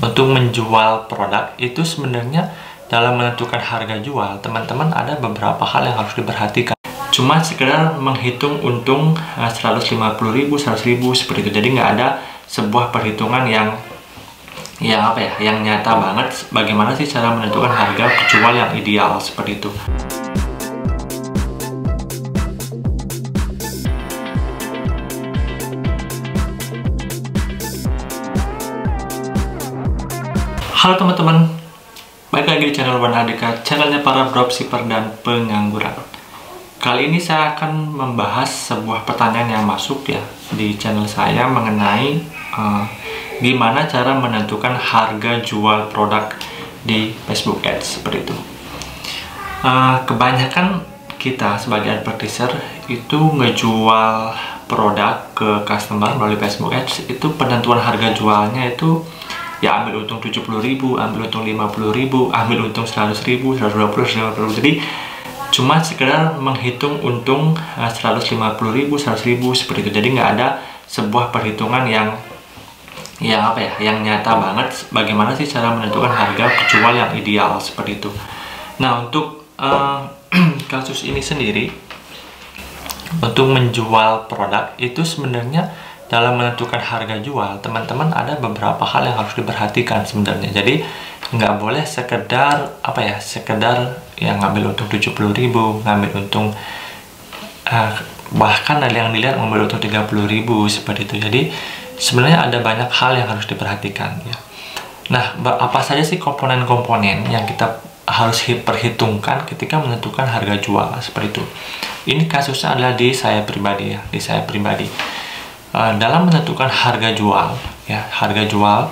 Untuk menjual produk itu sebenarnya dalam menentukan harga jual, teman-teman ada beberapa hal yang harus diperhatikan. Cuma sekedar menghitung untung 150.000, 100.000 seperti itu. Jadi nggak ada sebuah perhitungan yang nyata banget bagaimana sih cara menentukan harga jual yang ideal seperti itu. Halo teman-teman, balik lagi di channel One ADK, channelnya para dropshipper dan pengangguran. Kali ini saya akan membahas sebuah pertanyaan yang masuk ya di channel saya mengenai gimana cara menentukan harga jual produk di Facebook Ads seperti itu. Kebanyakan kita sebagai advertiser itu ngejual produk ke customer melalui Facebook Ads, itu penentuan harga jualnya itu ya ambil untung 70.000, ambil untung 50.000, ambil untung 100.000, 120.000, 150.000. Jadi cuma sekedar menghitung untung 150.000, 100.000 seperti itu. Jadi nggak ada sebuah perhitungan yang nyata banget bagaimana sih cara menentukan harga jual yang ideal seperti itu. Nah, untuk kasus ini sendiri, untuk menjual produk itu sebenarnya dalam menentukan harga jual, teman-teman ada beberapa hal yang harus diperhatikan sebenarnya. Jadi nggak boleh sekedar yang ngambil untung 70.000, ngambil untung bahkan ada yang dilihat ngambil untung 30.000 seperti itu. Jadi sebenarnya ada banyak hal yang harus diperhatikan ya. Nah, apa saja sih komponen-komponen yang kita harus perhitungkan ketika menentukan harga jual seperti itu. Ini kasusnya adalah di saya pribadi ya, di saya pribadi. Dalam menentukan harga jual ya, harga jual,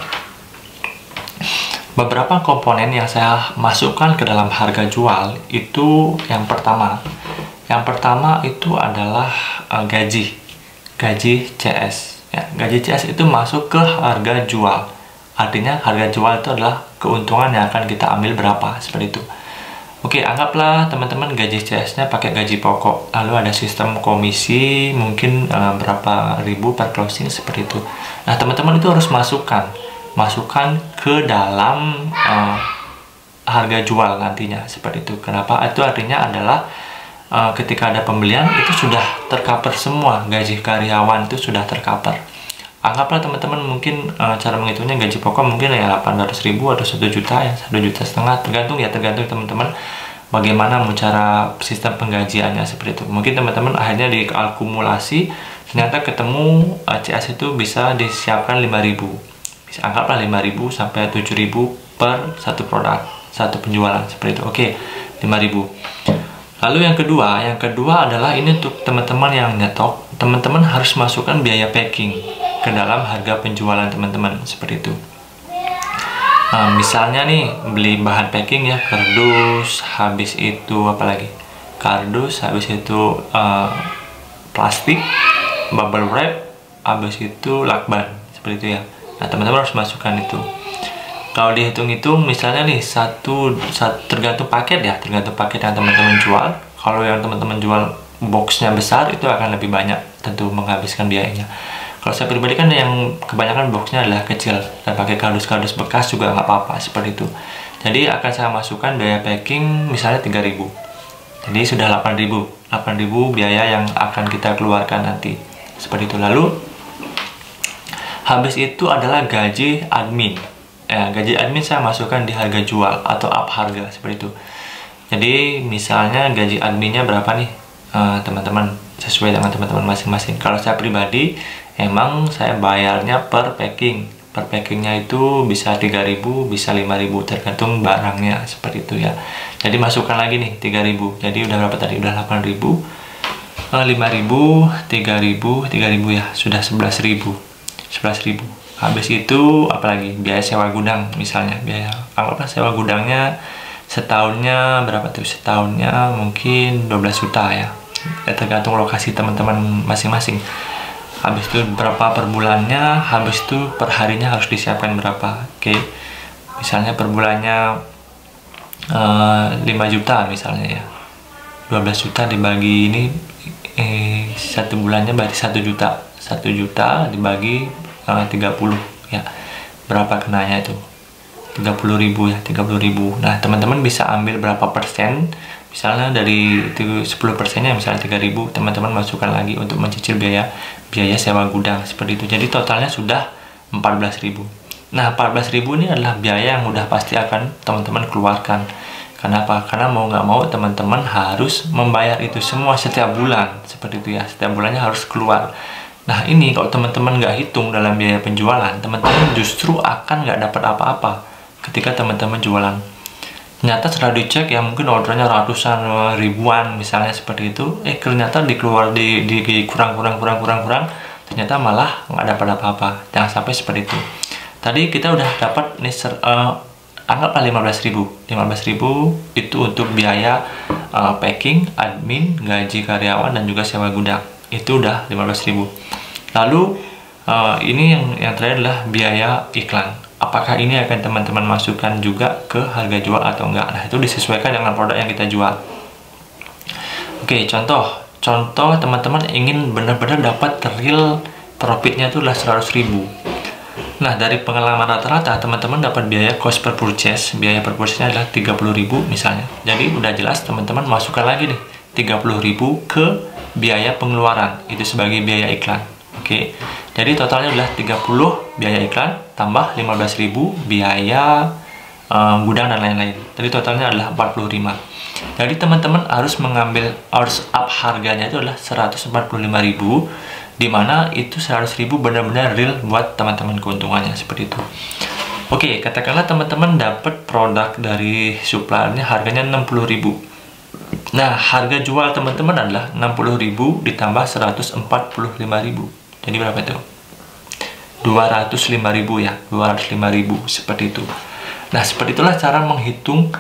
beberapa komponen yang saya masukkan ke dalam harga jual itu yang pertama itu adalah gaji CS ya. Gaji CS itu masuk ke harga jual, artinya harga jual itu adalah keuntungan yang akan kita ambil berapa seperti itu. Oke, anggaplah teman-teman gaji CS-nya pakai gaji pokok, lalu ada sistem komisi mungkin berapa ribu per closing seperti itu. Nah, teman-teman itu harus masukkan ke dalam harga jual nantinya seperti itu. Kenapa? Itu artinya adalah ketika ada pembelian itu sudah tercover semua, gaji karyawan itu sudah tercover. Anggaplah teman-teman mungkin cara menghitungnya gaji pokok mungkin ya 800.000 atau 1 juta ya, 1,5 juta, tergantung teman-teman bagaimana mau cara sistem penggajiannya seperti itu. Mungkin teman-teman akhirnya diakumulasi ternyata ketemu CS itu bisa disiapkan 5.000, bisa anggaplah 5.000 sampai 7.000 per satu produk, satu penjualan seperti itu. Oke, 5.000. Lalu yang kedua adalah ini untuk teman-teman yang nyetok, teman-teman harus masukkan biaya packing ke dalam harga penjualan teman-teman seperti itu. Misalnya nih beli bahan packing ya, kardus, habis itu apalagi kardus, habis itu plastik, bubble wrap, habis itu lakban seperti itu ya. Nah, teman-teman harus masukkan itu. Kalau dihitung-hitung misalnya nih satu tergantung paket ya, tergantung paket yang teman-teman jual. Kalau yang teman-teman jual boxnya besar itu akan lebih banyak tentu menghabiskan biayanya. Kalau saya pribadi kan yang kebanyakan boxnya adalah kecil dan pakai kardus-kardus bekas juga nggak apa-apa seperti itu. Jadi akan saya masukkan biaya packing misalnya 3.000. Jadi sudah 8.000 biaya yang akan kita keluarkan nanti seperti itu. Lalu habis itu adalah gaji admin. Gaji admin saya masukkan di harga jual atau up harga seperti itu. Jadi misalnya gaji adminnya berapa nih teman-teman, sesuai dengan teman-teman masing-masing. Kalau saya pribadi emang saya bayarnya per packing. Per packingnya itu bisa 3.000, bisa 5.000 tergantung barangnya seperti itu ya. Jadi masukkan lagi nih 3.000. Jadi udah berapa tadi? Udah 8.000, 5.000, 3.000 ya, sudah 11.000. Habis itu apalagi biaya sewa gudang misalnya, biaya anggaplah sewa gudangnya setahunnya berapa tuh? Setahunnya mungkin 12 juta ya, tergantung lokasi teman-teman masing-masing. Habis itu berapa per bulannya, habis itu per harinya harus disiapkan berapa. Oke, misalnya per bulannya 5 juta misalnya ya, 12 juta dibagi ini satu bulannya berarti 1 juta. 1 juta dibagi 30 ya, berapa kenanya itu? 30.000 ya, 30.000. Nah, teman-teman bisa ambil berapa persen, misalnya dari 10%-nya misalnya 3.000, teman-teman masukkan lagi untuk mencicil biaya sewa gudang seperti itu. Jadi totalnya sudah 14.000. Nah, 14.000 ini adalah biaya yang udah pasti akan teman-teman keluarkan. Kenapa? Karena mau nggak mau teman-teman harus membayar itu semua setiap bulan seperti itu ya. Setiap bulannya harus keluar. Nah, ini kalau teman-teman nggak hitung dalam biaya penjualan, teman-teman justru akan nggak dapat apa-apa ketika teman-teman jualan. Ternyata setelah dicek ya mungkin ordernya ratusan, ribuan misalnya seperti itu, ternyata dikurang, ternyata malah nggak dapat apa-apa. Jangan sampai seperti itu. Tadi kita udah dapat nih, anggaplah 15.000 itu untuk biaya packing, admin, gaji karyawan, dan juga sewa gudang. Itu udah 15.000. Lalu ini yang terakhir adalah biaya iklan. Apakah ini akan teman-teman masukkan juga ke harga jual atau enggak? Nah, itu disesuaikan dengan produk yang kita jual. Oke, contoh teman-teman ingin benar-benar dapat real profitnya itu adalah 100.000. Nah, dari pengalaman rata-rata teman-teman dapat biaya cost per purchase. Biaya per purchase-nya adalah 30.000 misalnya. Jadi udah jelas teman-teman masukkan lagi nih 30.000 ke biaya pengeluaran, itu sebagai biaya iklan. Oke, jadi totalnya adalah 30 biaya iklan tambah 15.000 biaya gudang dan lain-lain. Jadi totalnya adalah 45. Jadi teman-teman harus up harganya itu adalah 145.000, dimana itu 100.000 benar-benar real buat teman-teman keuntungannya seperti itu. Oke, katakanlah teman-teman dapat produk dari suppliernya harganya 60.000. Nah, harga jual teman-teman adalah 60.000 ditambah 145.000. Jadi berapa itu? 205.000 ya, 205.000 seperti itu. Nah, seperti itulah cara menghitung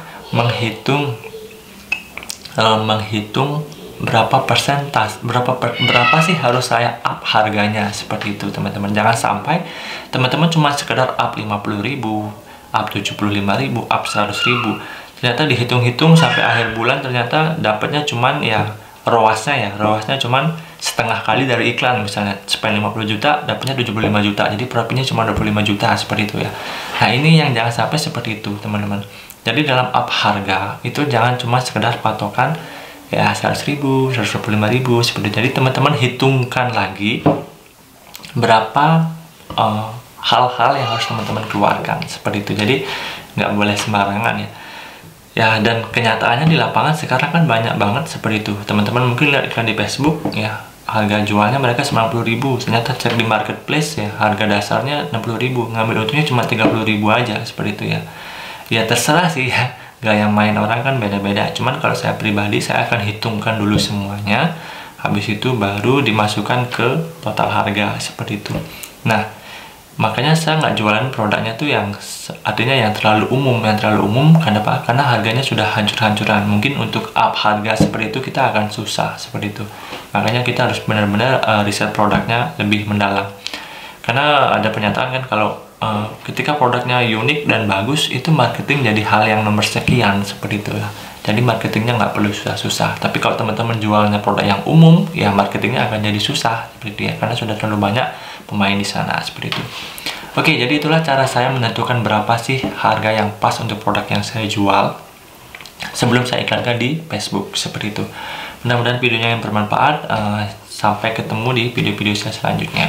berapa persentase, berapa sih harus saya up harganya seperti itu, teman-teman. Jangan sampai teman-teman cuma sekedar up 50.000, up 75.000, up 100.000. Ternyata dihitung-hitung sampai akhir bulan ternyata dapatnya cuman ya roasnya cuman setengah kali dari iklan. Misalnya spend 50 juta dapatnya 75 juta, jadi profitnya cuma 25 juta seperti itu ya. Nah, ini yang jangan sampai seperti itu, teman-teman. Jadi dalam up harga itu jangan cuma sekedar patokan ya 100.000, 125.000 seperti itu. Jadi teman-teman hitungkan lagi berapa hal-hal yang harus teman-teman keluarkan seperti itu. Jadi nggak boleh sembarangan ya. Ya, dan kenyataannya di lapangan sekarang kan banyak banget seperti itu. Teman-teman mungkin lihat iklan di Facebook ya, harga jualnya mereka 90.000, ternyata cek di marketplace ya harga dasarnya 60.000, ngambil untungnya cuma 30.000 aja seperti itu ya. Ya terserah sih ya, gaya main orang kan beda-beda. Cuman kalau saya pribadi, saya akan hitungkan dulu semuanya, habis itu baru dimasukkan ke total harga seperti itu. Nah, makanya saya nggak jualan produknya tuh yang artinya yang terlalu umum. Kenapa? Karena harganya sudah hancur-hancuran. Mungkin untuk up harga seperti itu kita akan susah seperti itu. Makanya kita harus benar-benar riset produknya lebih mendalam. Karena ada pernyataan kan kalau ketika produknya unik dan bagus, itu marketing jadi hal yang nomor sekian seperti itu ya. Jadi marketingnya nggak perlu susah-susah. Tapi kalau teman-teman jualnya produk yang umum, ya marketingnya akan jadi susah seperti itu ya, karena sudah terlalu banyak pemain di sana seperti itu. Oke, jadi itulah cara saya menentukan berapa sih harga yang pas untuk produk yang saya jual sebelum saya iklankan di Facebook seperti itu. Mudah-mudahan videonya yang bermanfaat. Sampai ketemu di video-video saya selanjutnya.